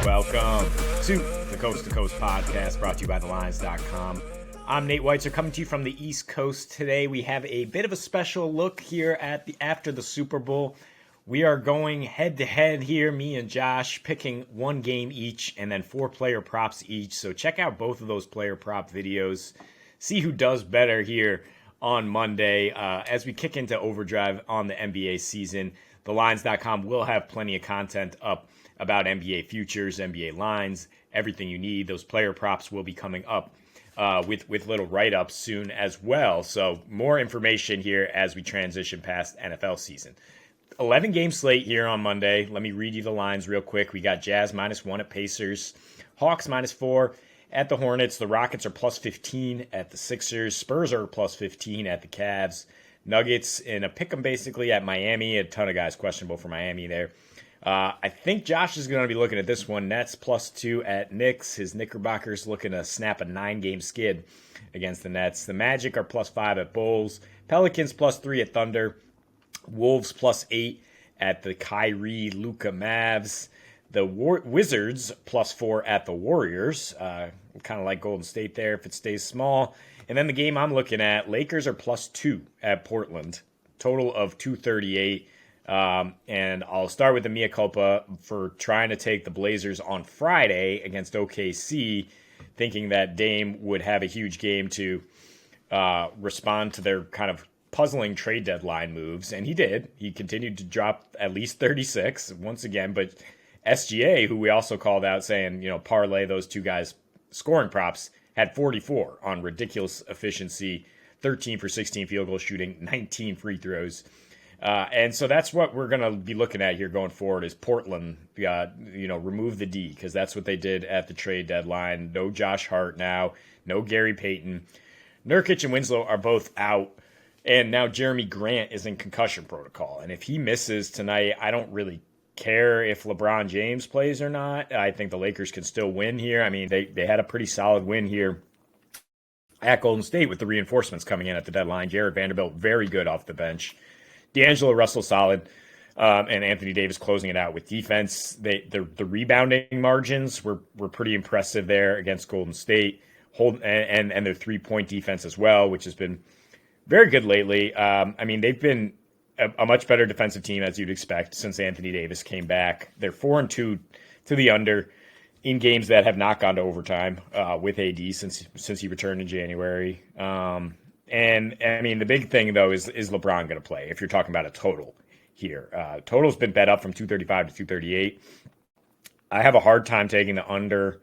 Welcome to the Coast to Coast podcast brought to you by thelines.com. I'm Nate Weitzer coming to you from the East Coast. Today we have a bit of a special look here at after the Super Bowl. We are going head to head here, me and Josh, picking one game each and then 4 player props each. So check out both of those player prop videos. See who does better here on Monday as we kick into overdrive on the NBA season. Thelines.com will have plenty of content up about NBA futures, NBA lines, everything you need. Those player props will be coming up with little write-ups soon as well. So more information here as we transition past NFL season. 11 game slate here on Monday. Let me read you the lines real quick. We got Jazz -1 at Pacers, Hawks -4 at the Hornets. The Rockets are +15 at the Sixers. Spurs are +15 at the Cavs. Nuggets in a pick 'em basically at Miami. A ton of guys questionable for Miami there. I think Josh is going to be looking at this one. Nets +2 at Knicks. His Knickerbockers looking to snap a 9-game skid against the Nets. The Magic are +5 at Bulls. Pelicans +3 at Thunder. Wolves +8 at the Kyrie Luka Mavs. The Wizards +4 at the Warriors. Kind of like Golden State there if it stays small. And then the game I'm looking at, Lakers are +2 at Portland. Total of 238. And I'll start with the mea culpa for trying to take the Blazers on Friday against OKC, thinking that Dame would have a huge game to respond to their kind of puzzling trade deadline moves. And he did. He continued to drop at least 36 once again. But SGA, who we also called out saying, parlay those two guys' scoring props, had 44 on ridiculous efficiency, 13 for 16 field goal shooting, 19 free throws. And so that's what we're going to be looking at here going forward is Portland, remove the D because that's what they did at the trade deadline. No Josh Hart now, no Gary Payton. Nurkic and Winslow are both out. And now Jeremy Grant is in concussion protocol. And if he misses tonight, I don't really care if LeBron James plays or not. I think the Lakers can still win here. I mean, they had a pretty solid win here at Golden State with the reinforcements coming in at the deadline. Jared Vanderbilt, very good off the bench. D'Angelo Russell, solid. And Anthony Davis closing it out with defense. The rebounding margins were pretty impressive there against Golden State. And their 3-point defense as well, which has been very good lately. They've been a much better defensive team, as you'd expect, since Anthony Davis came back. They're 4-2 to the under in games that have not gone to overtime with AD since he returned in January. The big thing, though, is LeBron going to play, if you're talking about a total here. Total's been bet up from 235 to 238. I have a hard time taking the under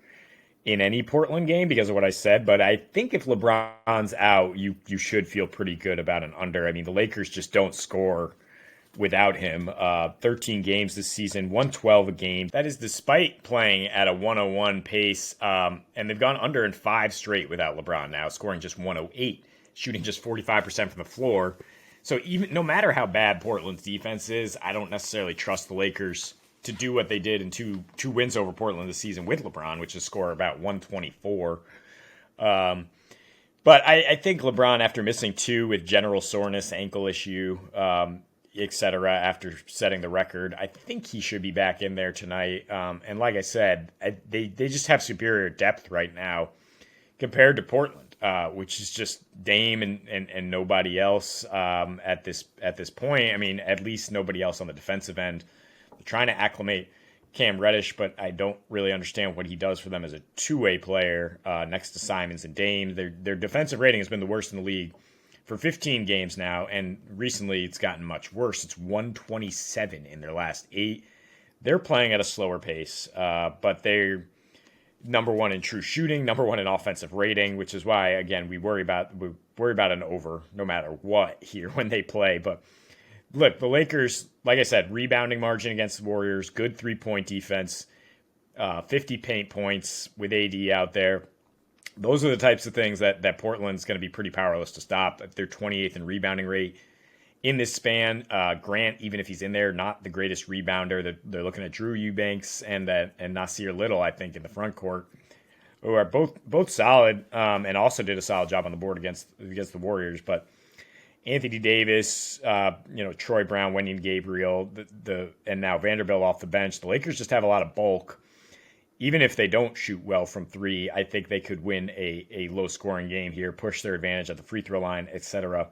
in any Portland game because of what I said, but I think if LeBron's out, you should feel pretty good about an under. I mean, the Lakers just don't score without him. 13 games this season, 112 a game. That is despite playing at a 101 pace, and they've gone under in 5 straight without LeBron now, scoring just 108, shooting just 45% from the floor. So even no matter how bad Portland's defense is, I don't necessarily trust the Lakers to do what they did in two wins over Portland this season with LeBron, which is score about 124. But I think LeBron, after missing 2 with general soreness, ankle issue, etc., after setting the record, I think he should be back in there tonight. And like I said, they just have superior depth right now compared to Portland, which is just Dame and nobody else at this point. I mean, at least nobody else on the defensive end. Trying to acclimate Cam Reddish, but I don't really understand what he does for them as a two-way player next to Simons and Dame. Their defensive rating has been the worst in the league for 15 games now, and recently it's gotten much worse. It's 127 in their last 8. They're playing at a slower pace, but they're number 1 in true shooting, number 1 in offensive rating, which is why, again, we worry about an over no matter what here when they play. But look, the Lakers, like I said, rebounding margin against the Warriors, good 3-point defense, 50 paint points with AD out there. Those are the types of things that Portland's going to be pretty powerless to stop. They're 28th in rebounding rate in this span. Grant, even if he's in there, not the greatest rebounder. They're looking at Drew Eubanks and Nasir Little, I think, in the front court, who are both solid and also did a solid job on the board against the Warriors. But Anthony Davis, Troy Brown, Wenyen Gabriel, and now Vanderbilt off the bench. The Lakers just have a lot of bulk. even if they don't shoot well from three, I think they could win a low scoring game here, push their advantage at the free throw line, etc.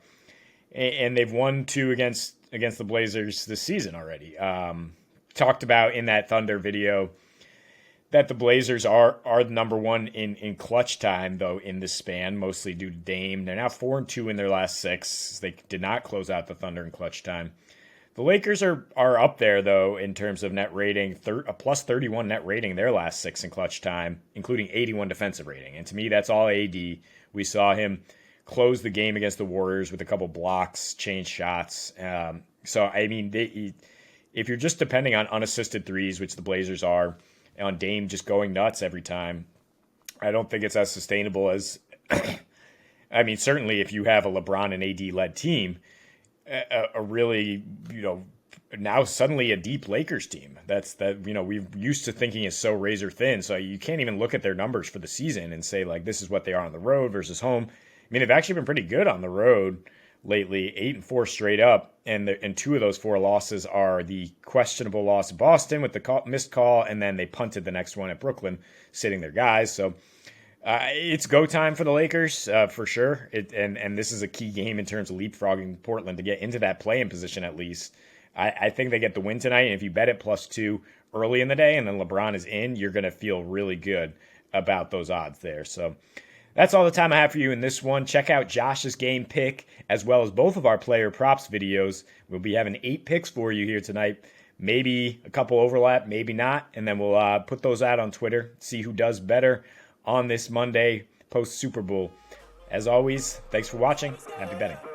And they've won two against the Blazers this season already. Talked about in that Thunder video that the Blazers are the number one in clutch time, though, in this span, mostly due to Dame. They're now 4-2 in their last 6. They did not close out the Thunder in clutch time. The Lakers are up there, though, in terms of net rating, a plus 31 net rating their last 6 in clutch time, including 81 defensive rating. And to me, that's all AD. We saw him close the game against the Warriors with a couple blocks, change shots. So, I mean, if you're just depending on unassisted threes, which the Blazers are, on Dame just going nuts every time, I don't think it's as sustainable as, I mean, certainly if you have a LeBron and AD-led team, a really, now suddenly a deep Lakers team. We're used to thinking is so razor thin, so you can't even look at their numbers for the season and say, like, this is what they are on the road versus home. I mean, they've actually been pretty good on the road lately, 8-4 straight up, and 2 of those 4 losses are the questionable loss of Boston with the missed call, and then they punted the next one at Brooklyn, sitting their guys. So it's go time for the Lakers for sure, and this is a key game in terms of leapfrogging Portland to get into that play-in position at least. I think they get the win tonight, and if you bet it +2 early in the day, and then LeBron is in, you're going to feel really good about those odds there. So that's all the time I have for you in this one. Check out Josh's game pick as well as both of our player props videos. We'll be having 8 picks for you here tonight. Maybe a couple overlap, maybe not. And then we'll put those out on Twitter, see who does better on this Monday post-Super Bowl. As always, thanks for watching. Happy betting.